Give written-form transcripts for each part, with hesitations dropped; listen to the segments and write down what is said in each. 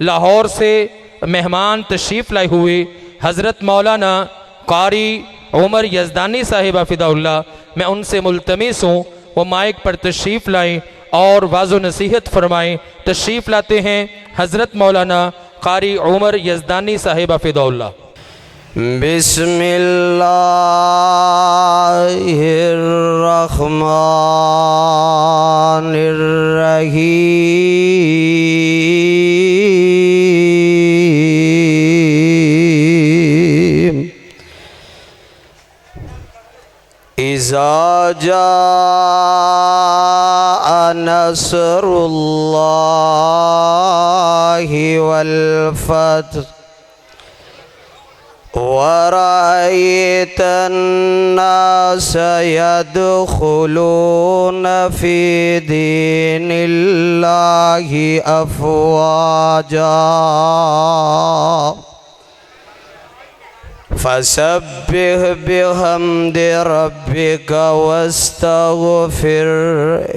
लाहौर से मेहमान तशरीफ़ लाए हुए हज़रत मौलाना कारी उमर यज़दानी साहिब हाफिज़हुल्लाह, मैं उनसे मुल्तमिस हूँ वो माइक पर तशरीफ़ लाएँ और वाज़ो नसीहत फरमाएँ। तशरीफ़ लाते हैं हज़रत मौलाना कारी उमर यज़दानी साहिब हाफिज़हुल्लाह। बिस्मिल्लाहिर्रहमानिर्रहीम। इज़ा जाअ नस्रुल्लाहि वल फ़त्ह वरअयतन नास यदखुलून फी दीनिल्लाहि अफ़वाजा फसब्बिह बिहम्दि रब्बिका वस्तग़फ़िर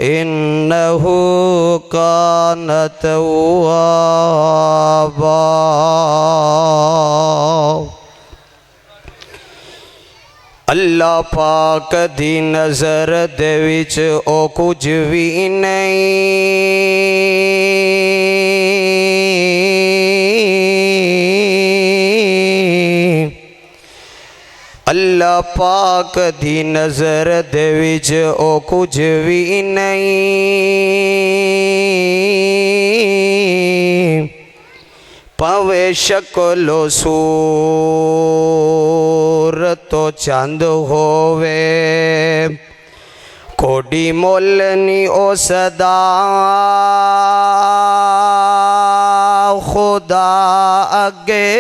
इन्नहु कान तव्वाबा। अल्लाह पाक दी नज़र दे विच ओ कुछ भी नहीं। अल्लाह पाक दी नज़र दे विच ओ कुछ भी नहीं। पावे शक्लो सूरत तो चंद होवे कोडी मोलनी ओ सदा खुदा अगे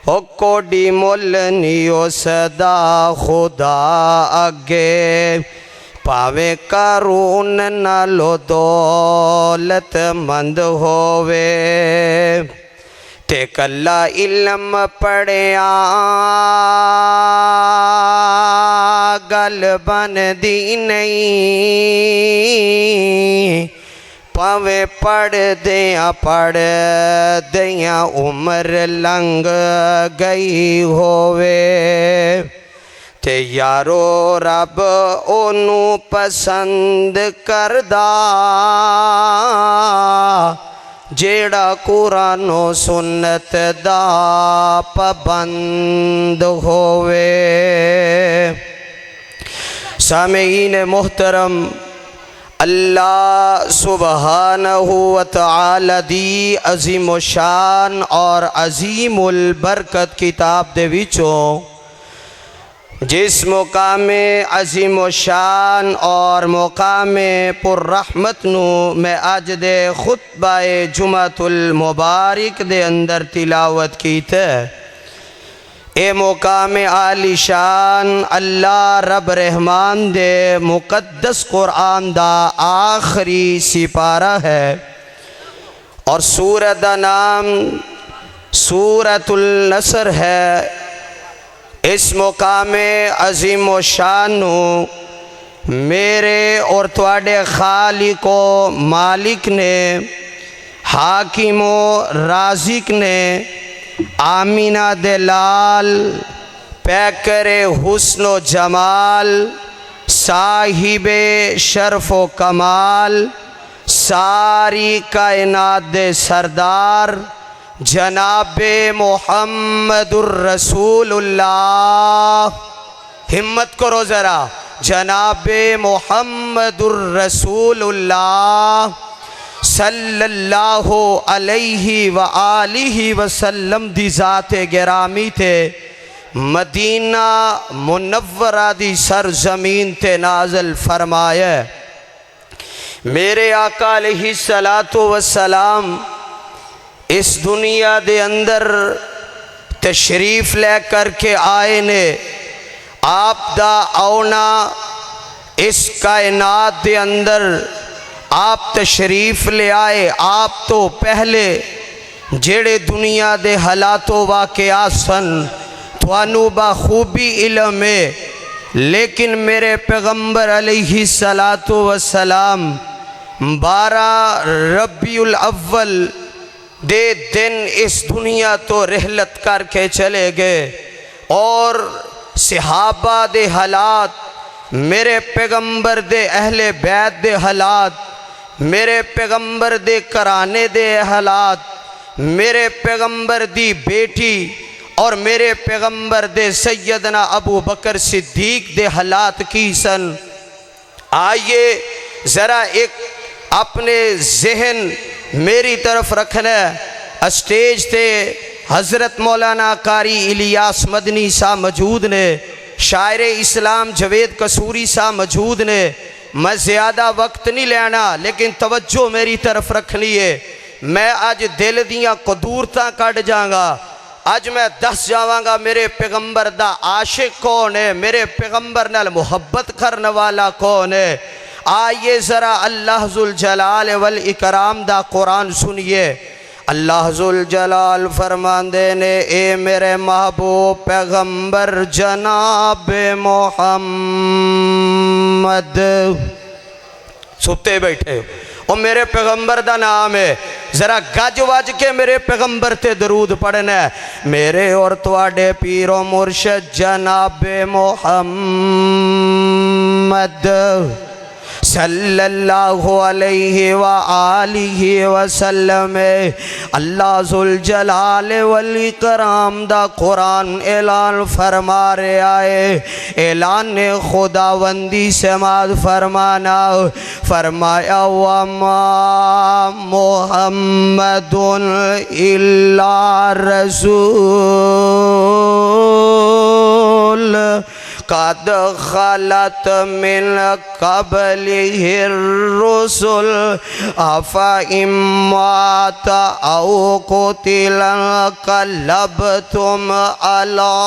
ओ कोडी मोलनी ओ सदा खुदा अगे पावे कारून नालो दौलत मंद होवे ते कल्ला इल्म पढ़िया गल बनदी नहीं। पावे पढ़ दिया उम्र लंघ गई होवे ते यारो रब ओनू पसंद करदा जेड़ा कुरानो सुन्नत दा पाबंद होवे। सामीन मोहतरम, अल्लाह सुबहानहू व तआला दी अजीम शान और अजीमुल बरकत किताब दे विचों जिस मुकामे अजीम शान और मुकामे पुर्रहमत नू मैं अज दे खुतबाए जुमातुल मुबारक दे अंदर तिलावत की थे। ए मुकामे आली शान अल्लाह रब रहमान दे मुकद्दस कुरान दा आखिरी सिपारा है और सूरत दा नाम सूरतुल नसर है। इस मुकामे अजीम व शान मेरे और तुहाडे खालिको मालिक ने हाकिमो राजिक ने आमीना दे लाल पैकरे हुस्नो जमाल साहिबे शर्फो कमाल सारी कायनात दे सरदार जनाबे मोहम्मदुर रसूलुल्लाह, हिम्मत करो ज़रा, जनाबे मोहम्मदुर रसूलुल्लाह सल्लल्लाहु अलैहि व आलिहि वसल्लम दी ज़ाते गिरामी थे मदीना मुनव्वरा दी सरजमीन ते नाज़िल फरमाए। मेरे आका अलैहिस्सलातु वस्सलाम इस दुनिया दे अंदर तशरीफ़ ले करके आए ने। आप दा आना इस कायनात दे अंदर आप तशरीफ़ ले आए। आप तो पहले जेड़े दुनिया दे हालातों वाक़ियात सन तुहानू बाखूबी इल्म है, लेकिन मेरे पैगंबर अलैहिस्सलातु वस्सलाम 12 रबीउल अव्वल दे दिन इस दुनिया तो रहलत करके चले गए और सहाबा दे हालात, मेरे पैगंबर दे अहले बैत दे हालात, मेरे पैगंबर दे कराने दे हालात, मेरे पैगंबर दी बेटी और मेरे पैगंबर दे सैयदना अबू बकर सिद्दीक दे हालात की सन। आइए ज़रा एक अपने जहन मेरी तरफ रखना। स्टेज पे हज़रत मौलाना कारी इलियास मदनी साहब मौजूद ने, शायर इस्लाम जवेद कसूरी साहब मौजूद ने। मैं ज़्यादा वक्त नहीं लेना लेकिन तवज्जो मेरी तरफ रखनी है। मैं अज दिल दियाँ कदूरतां कढ़ जाँगा। अज मैं दस जावांगा मेरे पैगंबर दा आशिक कौन है, मेरे पैगंबर नाल मुहब्बत करने वाला कौन है। आइए ज़रा अल्लाह जुल जलाल वल इकराम दा कुरान सुनिए। अल्लाह जुल जलाल फरमांदे ने, ए मेरे महबूब पैगंबर जनाब मोहम्मद, सुते बैठे हो और मेरे पैगंबर दा नाम है, ज़रा गज वज के मेरे पैगंबर ते दरूद पढ़ना है। मेरे और तुहाडे पीरो मुर्शद जनाब मोहम्मद सल्लल्लाहु अलैहि व आलिहि वसल्लम अल्लाह जुल जलाल वल इकराम दा कुरान ऐलान फरमा रहा है। ऐलान खुदावंदी से माद फरमाना, फरमाया वमा मुहम्मदुन इल्ला रसूल कद खलत मिन क़ब्लिहिर रुसुल अफ़ा इम्मात औ क़ुतिलन क़लबतुम अला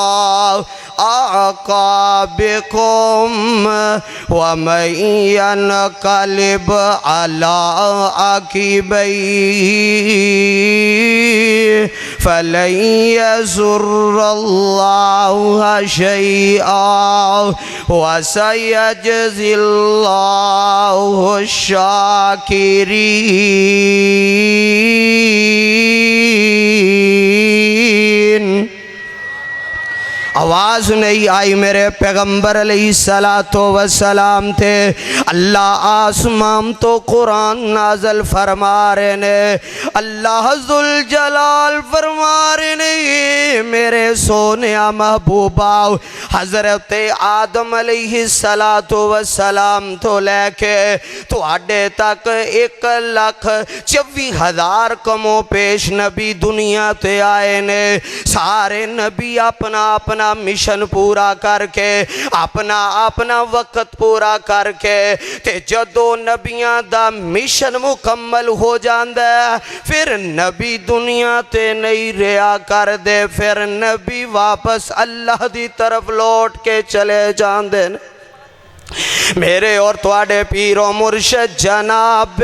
आक़ाबिकुम व मन यनक़लिब अला आक़िबैहि फ़लन यज़ुर्रल्लाह शैआ व सयजज़िल्लाहु शाकिरीन। आवाज़ नहीं आई। मेरे पैगंबर अलैहिस्सलातो वस्सलाम थे। अल्लाह आसमान तो कुरान नाज़ल फरमा रहे ने, अल्लाह जुल जलाल फरमा रहे ने, मेरे सोने महबूबा हज़रत आदम अलैहिस्सलातो वस्सलाम तो लेके तुहाडे तक 1,24,000 कमो पेश नबी दुनिया ते आए ने। सारे नबी अपना अपना मिशन पूरा करके, अपना अपना वक्त पूरा करके ते जदों नबियां दा मिशन मुकम्मल हो जांदा फिर नबी दुनिया ते नहीं रहा कर दे, फिर नबी वापस अल्लाह दी तरफ लौट के चले जांदे। मेरे और तुहाडे पीरो मुर्शद जनाब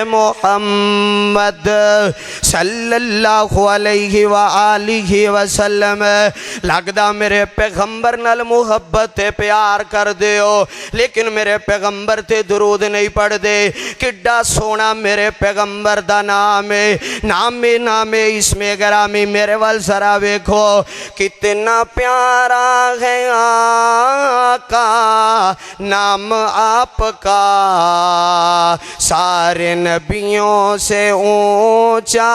मोहम्मद सल्लल्लाहु अलैहि व आलिहि वसल्लम लगदा मेरे पैगंबर नाल मुहब्बत प्यार कर दे हो लेकिन मेरे पैगंबर ते दरूद नहीं पढ़दे। किड्डा सोना मेरे पैगंबर दा नाम है, नामे नामे इसमें गरामी। मेरे वाल जरा देखो कितना प्यारा है आका नाम आपका, सारे नबियों से ऊंचा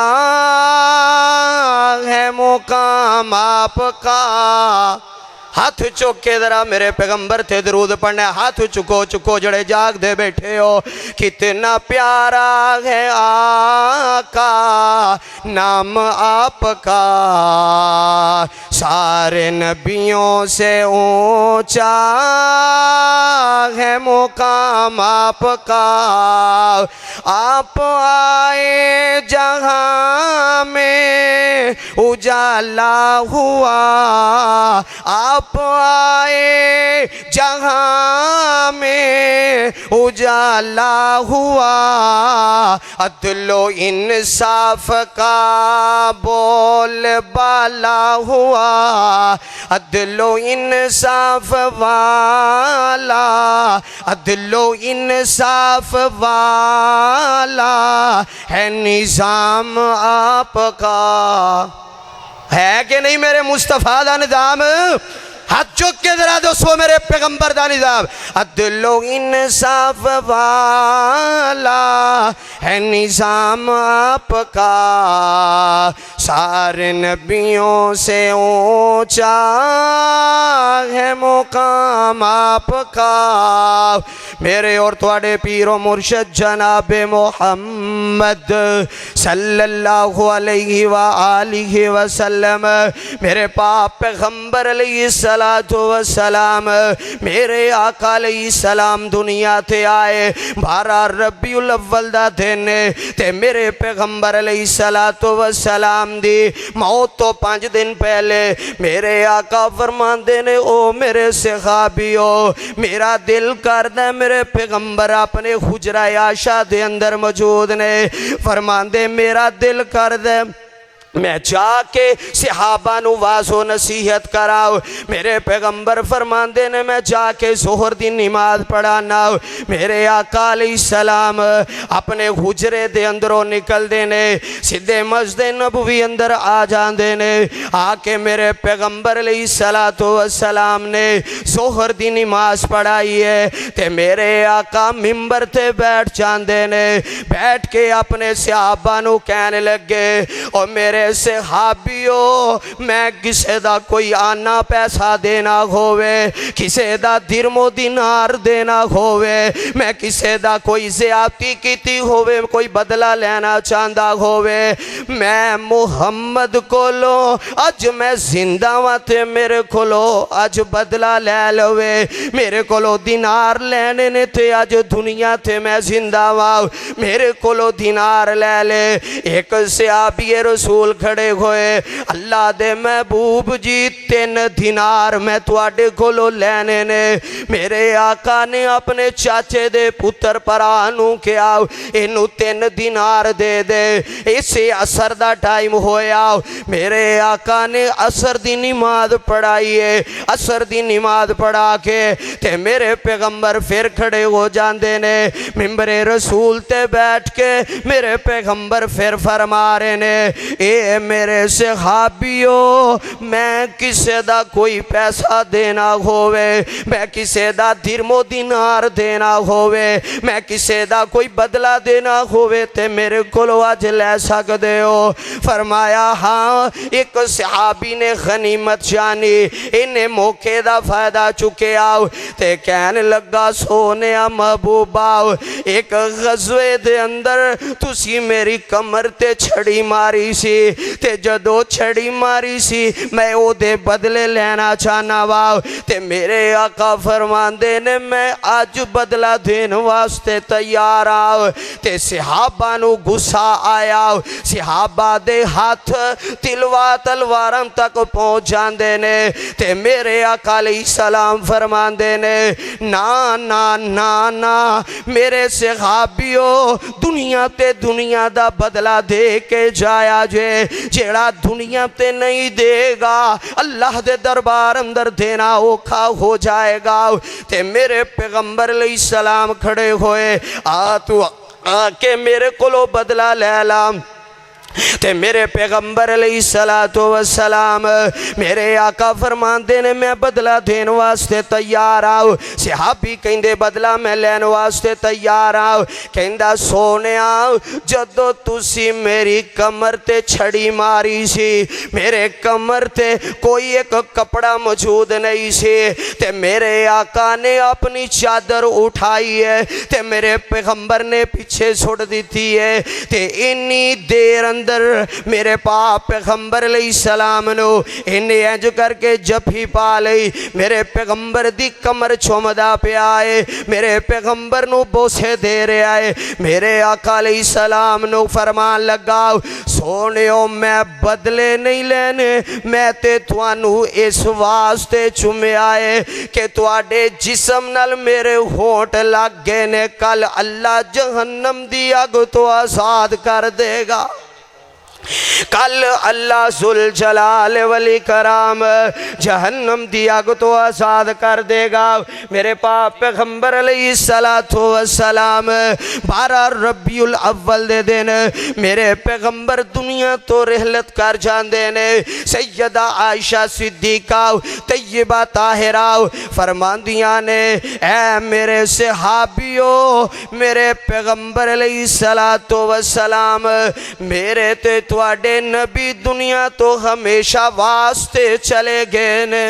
है मुकाम आपका। हाथ चुक के जरा मेरे पैगंबर थे दरूद पढ़ना। हाथ चुको चुको जड़े जाग दे बैठे हो। कितना प्यारा है आका नाम आपका, सारे नबियों से ऊंचा है मुकाम आपका। आप आए जहां में उजाला हुआ, आप आए जहां में उजाला हुआ। अदलो इंसाफ का बोल बाला हुआ, अदलो इंसाफ वाला, अदलो इंसाफ वाला है निज़ाम आपका। है कि नहीं मेरे मुस्तफ़ा दा निज़ाम? हाथ चुक के जरा दोस्तों मेरे पैगंबर दा निज़ाम। अदलो इंसाफ वाला है निज़ाम आपका, सारे नबियों से ऊंचा है मुकाम आपका। मेरे और तुहाडे पीरो मुर्शद जनाब मोहम्मद सल्लल्लाहु अलैहि व आलिहि वसल्लम, मेरे पाक पैगंबर अलैहिस्सलातु वस्सलाम, मेरे आका अलैहिस्सलाम दुनिया ते आए 12 रबीउल अव्वल दा दिन ते मेरे पैगंबर अलैहिस्सलातु वस्सलाम दी मौत तो 5 दिन पहले मेरे आका फरमांदे ने, ओ मेरे सहाबियो, मेरा दिल करदा मेरे पैगंबर अपने हुजरा आशा दे अंदर मौजूद ने। फरमांदे मेरा दिल करदा मैं जाके सहाबा नू वाज़ो नसीहत कराओ। मेरे पैगंबर फरमांदे ने मैं जाके जोहर दी नमाज पढ़ाना। मेरे आका अलैहिस्सलाम अपने हुजरे दे अंदरों निकलते ने, सीधे मस्जिद नबवी अंदर आ जाते ने। आके मेरे पैगंबर अलैहिस्सलातु वस्सलाम ने जोहर दी नमाज पढ़ाई है ते मेरे आका मिंबर ते बैठ जाते ने। बैठ के अपने सहाबा नू कहने लगे, और मेरे सहाबियो, मैं किसे दा कोई आना पैसा देना होवे, किसे दा दिरमो दिनार देना होवे, मैं किसे दा कोई ज़्यादती कीती होवे, कोई बदला लेना चाहता होवे, मैं मुहम्मद कोलो अज मैं जिंदा वा ते मेरे कोलो अज बदला ले लवे। मेरे कोलो दिनार लेने ने ते अज दुनिया ते मैं जिंदा वा, मेरे कोलो दिनार ले ले। एक सहाबी रसूल खड़े होए, अल्लाह दे महबूब जी 3 दिनार मैं तुहाडे कोलों लेने ने। मेरे आका ने अपने चाचे दे पुत्र भरा नू कहा, इनू 3 दिनार दे दे, इसे असर दा टाइम होया। मेरे आका ने असर दी नमाज पढ़ाई है। असर दी नमाज पढ़ा के ते मेरे पैगंबर फिर खड़े हो जाते ने। मिंबरे रसूल ते बैठ के मेरे पैगंबर फिर फरमा रहे ने, ए मेरे सहाबियो, मैं किसे दा कोई पैसा देना होवे, मैं किसे दा दिरमो दिनार देना होवे, मैं किसे दा कोई बदला देना होवे ते मेरे कोलों अज ले सकदे हो। फरमाया हाँ। एक सहाबी ने गनीमत जानी, इन्हें मौके दा फायदा चुकिया ते कहने लगा, सोने महबूबा, एक गज़वे दे अंदर तुसी मेरी कमर ते छड़ी मारी सी ते जदों छड़ी मारी सी मैं ओदे बदले लेना चाहना वा। ते मेरे आका फरमांदे ने मैं अज बदला देन वास्ते तैयार आ। ते सहाबा नू गुस्सा आया, सहाबा दे हाथ तिलवा तलवारां तक पहुँच जाते ने। ते मेरे आका अलैहिस्सलाम फरमांदे ने, ना ना ना ना मेरे सहाबियो, दुनिया ते दुनिया दा बदला दे के जाया जे, जेड़ा दुनिया ते नहीं देगा अल्लाह दे दरबार अंदर देना औखा हो जाएगा। ते मेरे पैगंबर अलैहिस्सलाम खड़े होए, आ तू आके मेरे कोलों बदला ले ला। ते मेरे पैगंबर अलैहिस्सलातु वस्सलाम मेरे आका फरमांदे ने मैं बदला देने वास्ते तैयार आओ। सहाबी कहंदे बदला मैं लैने वास्ते तैयार आओ। कहंदा सोनिया जदों तुसी मेरी कमर ते छड़ी मारी सी, मेरे कमर ते कोई एक कपड़ा मौजूद नहीं सी, ते मेरे आका ने अपनी चादर उठाई है ते मेरे पैगंबर ने पीछे सुट दी है। ते इन्नी देर मेरे पाक पैगंबर अलैहिस्सलाम नो इन्हें इंज करके जफी पा लई। मेरे पैगंबर दी कमर चुमदा पिया है, मेरे पैगंबर नू बोसे दे रहा है। मेरे आका अलैहिस्सलाम नो फरमान लगा, सोनियो मैं बदले नहीं लेने, मैं ते तुहानू इस वास्ते चुमिया है कि तुहाडे जिस्म नाल मेरे होंठ लग गए ने, कल अल्लाह जहन्नम दी अग तो आजाद कर देगा। कल अल्लाह जुल जलाल वली कराम जहन्नम दी अग तो आज़ाद कर देगा। मेरे पाक पैगंबर अलैहिस्सलातु वस्सलाम 12 रबीउल अव्वल दे दिन मेरे पैगंबर दुनिया तो रहलत कर जाते ने। सैयदा आयशा सिद्दीका तैयबा ताहिरा फरमांदियां ने, ऐ मेरे सहाबियो मेरे पैगंबर अलैहिस्सलातु वस्सलाम मेरे ते तुहाडे नबी दुनिया तो हमेशा वास्ते चले गए ने।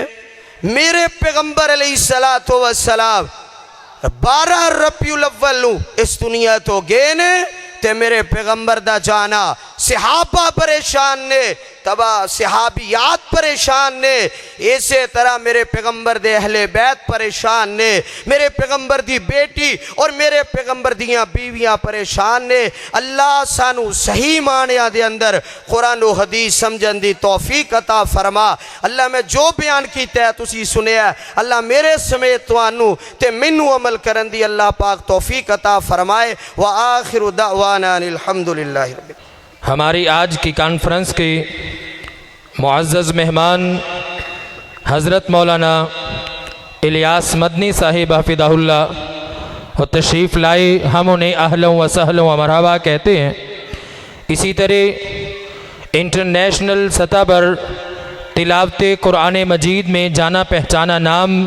मेरे पैगंबर अलैहिस्सलातु वस्सलाम 12 रबीउल अव्वल नू इस दुनिया तो गए ने ते मेरे पैगंबर दा जाना सहाबा परेशान ने, तबा सहाबियात परेशान ने, इसे तरह मेरे पैगंबर दे अहले बैत परेशान ने, मेरे पैगंबर दी बेटी और मेरे पैगंबर दियाँ बीवियाँ परेशान ने। अल्लाह सानू सही मानिया दे अंदर कुरान और हदीस समझन दी तौफीक अता फरमा। अल्लाह मैं जो बयान कीता है तुसी सुनिया, अल्लाह मेरे समेत तुहानू ते मैनू अमल करन दी अल्लाह पाक तौफीक अता फरमाए। व आखिरु दावाना अल्हम्दुलिल्लाहि रब्बिल। हमारी आज की कॉन्फ्रेंस के मुअज़्ज़ज़ मेहमान हज़रत मौलाना इलियास मदनी साहिब हफ़िज़हुल्लाह और तशरीफ़ लाए, हम उन्हें अहलन व सहलन व मरहबा कहते हैं। इसी तरह इंटरनेशनल सतह पर तिलावत कुरान मजीद में जाना पहचाना नाम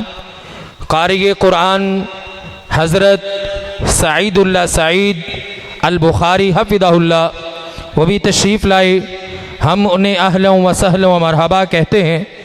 क़ारी कुरान हज़रत सईदुल्लाह सईद अल बुखारी हफ़िज़हुल्लाह वो भी तशरीफ़ लाए, हम उन्हें अहलन व सहलन व मरहबा कहते हैं।